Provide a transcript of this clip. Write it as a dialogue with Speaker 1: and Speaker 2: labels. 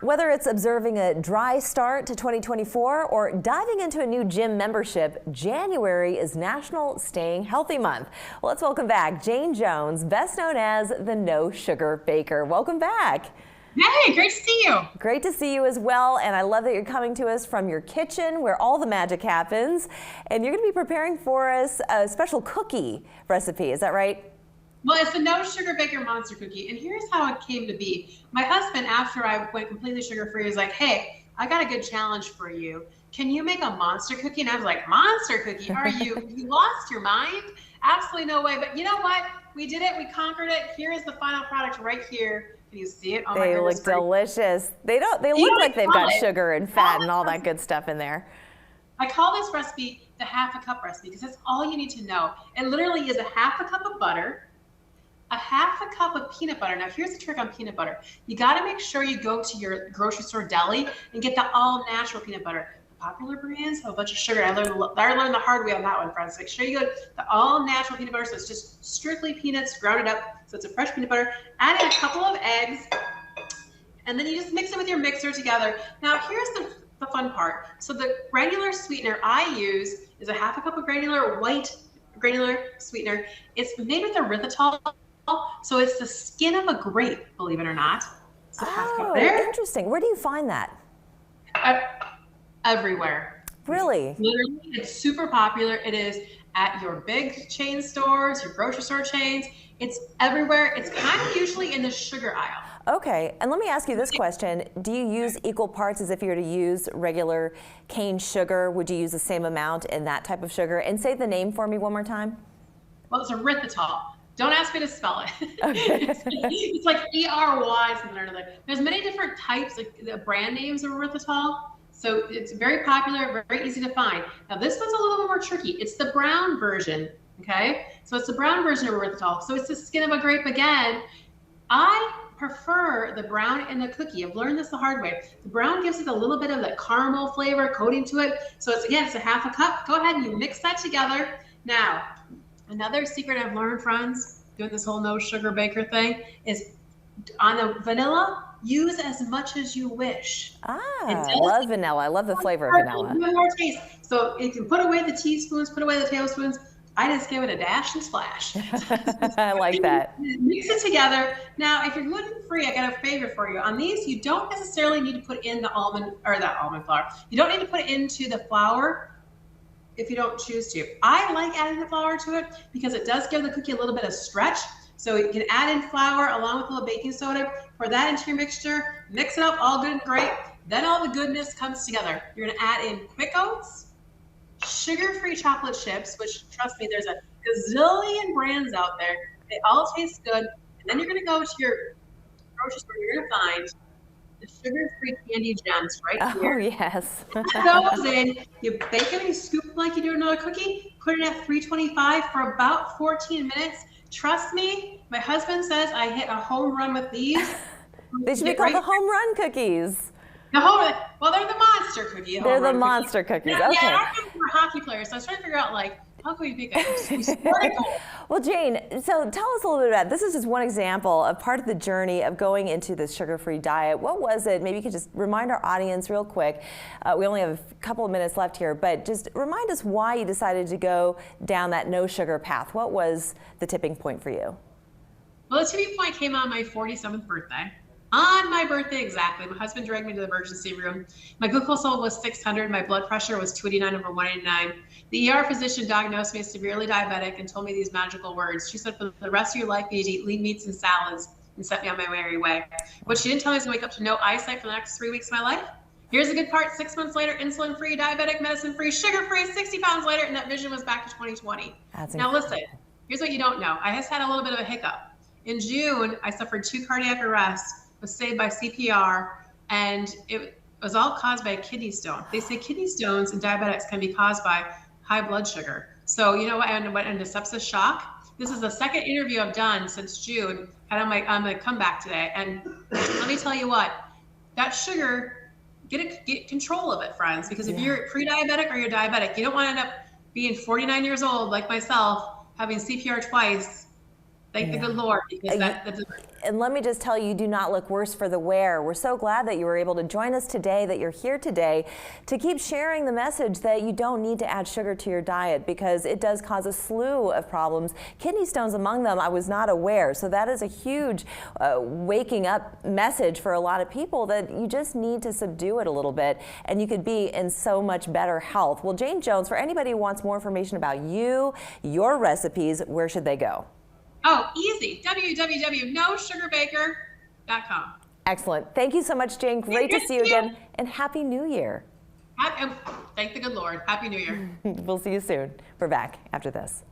Speaker 1: Whether it's observing a dry start to 2024 or diving into a new gym membership, January is National Staying Healthy Month. Well, let's welcome back Jayne Jones, best known as the No Sugar Baker. Welcome back.
Speaker 2: Hey, great to see you.
Speaker 1: Great to see you as well, and I love that you're coming to us from your kitchen where all the magic happens, and you're going to be preparing for us a special cookie recipe. Is that right?
Speaker 2: Well, it's the No Sugar Baker Monster Cookie, and here's how it came to be. My husband, after I went completely sugar-free, was like, hey, I got a good challenge for you. Can you make a monster cookie? And I was like, monster cookie? Are you lost your mind? Absolutely no way. But you know what? We did it. We conquered it. Here is the final product right here. Can you see it? Oh,
Speaker 1: they look delicious. They look like they've got sugar and fat and all that good stuff in there.
Speaker 2: I call this recipe the half a cup recipe because that's all you need to know. It literally is a half a cup of butter, a half a cup of peanut butter. Now, here's the trick on peanut butter. You got to make sure you go to your grocery store deli and get the all-natural peanut butter. The popular brands have a bunch of sugar. I learned the hard way on that one, friends. Make sure you go to the all-natural peanut butter, so it's just strictly peanuts grounded up. So it's a fresh peanut butter. Add in a couple of eggs, and then you just mix it with your mixer together. Now, here's the fun part. So the granular sweetener I use is a half a cup of white granular sweetener. It's made with erythritol. So it's the skin of a grape, believe it or not. So half cup there.
Speaker 1: Interesting. Where do you find that?
Speaker 2: Everywhere.
Speaker 1: Really?
Speaker 2: Literally, it's super popular. It is at your big chain stores, your grocery store chains. It's everywhere. It's kind of usually in the sugar aisle.
Speaker 1: Okay, and let me ask you this question. Do you use equal parts as if you were to use regular cane sugar? Would you use the same amount in that type of sugar? And say the name for me one more time.
Speaker 2: Well, it's erythritol. Don't ask me to spell it.
Speaker 1: Okay.
Speaker 2: It's like E-R-Y something or another. There's many different types, like the brand names of erythritol. So it's very popular, very easy to find. Now this one's a little bit more tricky. It's the brown version, okay? So it's the brown version of erythritol. So it's the skin of a grape again. I prefer the brown in the cookie. I've learned this the hard way. The brown gives it a little bit of that caramel flavor coating to it. So it's a half a cup. Go ahead and you mix that together. Now, another secret I've learned, friends, doing this whole no sugar baker thing, is on the vanilla, use as much as you wish.
Speaker 1: I love vanilla. I love the flavor of vanilla.
Speaker 2: More taste. So you can put away the teaspoons, put away the tablespoons. I just give it a dash and splash.
Speaker 1: I like that.
Speaker 2: Mix it together. Now, if you're gluten-free, I got a favor for you. On these, you don't necessarily need to put in the almond flour. You don't need to put it into the flour if you don't choose to. I like adding the flour to it because it does give the cookie a little bit of stretch. So you can add in flour along with a little baking soda, pour that into your mixture, mix it up all good and great. Then all the goodness comes together. You're gonna add in quick oats, sugar-free chocolate chips, which trust me, there's a gazillion brands out there. They all taste good. And then you're gonna go to your grocery store, you're gonna find the sugar-free candy gems right here.
Speaker 1: Oh, yes.
Speaker 2: Put those in, you bake them, you scoop them like you do another cookie, put it at 325 for about 14 minutes. Trust me, my husband says I hit a home run with these.
Speaker 1: They should be called the home run cookies.
Speaker 2: Well, they're the monster cookie.
Speaker 1: They're the monster cookies. Okay.
Speaker 2: Yeah, I remember we're hockey players, so I was trying to figure out, like, how can we make it?
Speaker 1: Well, Jayne, so tell us a little bit about, this is just one example of part of the journey of going into this sugar-free diet. What was it? Maybe you could just remind our audience real quick. We only have a couple of minutes left here, but just remind us why you decided to go down that no sugar path. What was the tipping point for you?
Speaker 2: Well, the tipping point came on my 47th birthday. On my birthday exactly, my husband dragged me to the emergency room. My glucose level was 600, my blood pressure was 289/189. The ER physician diagnosed me as severely diabetic and told me these magical words. She said, for the rest of your life, you need to eat lean meats and salads, and set me on my merry way. What she didn't tell me was going to wake up to no eyesight for the next 3 weeks of my life. Here's the good part, 6 months later, insulin-free, diabetic, medicine-free, sugar-free, 60 pounds later, and that vision was back to 2020. Now listen, here's what you don't know. I just had a little bit of a hiccup. In June, I suffered 2 cardiac arrests, was saved by CPR, and it was all caused by a kidney stone. They say kidney stones and diabetics can be caused by high blood sugar. So you know what, I went into sepsis shock. This is the second interview I've done since June, and I'm my comeback today. And let me tell you what, that sugar, get control of it, friends, because if you're pre-diabetic or you're diabetic, you don't want to end up being 49 years old like myself, having CPR twice, Thank the good Lord, because that's
Speaker 1: And let me just tell you, you do not look worse for the wear. We're so glad that you were able to join us today, that you're here today to keep sharing the message that you don't need to add sugar to your diet, because it does cause a slew of problems. Kidney stones among them, I was not aware. So that is a huge waking up message for a lot of people, that you just need to subdue it a little bit and you could be in so much better health. Well, Jayne Jones, for anybody who wants more information about you, your recipes, where should they go?
Speaker 2: Oh, easy. www.nosugarbaker.com.
Speaker 1: Excellent. Thank you so much, Jayne. Great to see you again, and Happy New Year.
Speaker 2: Thank the good Lord. Happy New Year.
Speaker 1: We'll see you soon. We're back after this.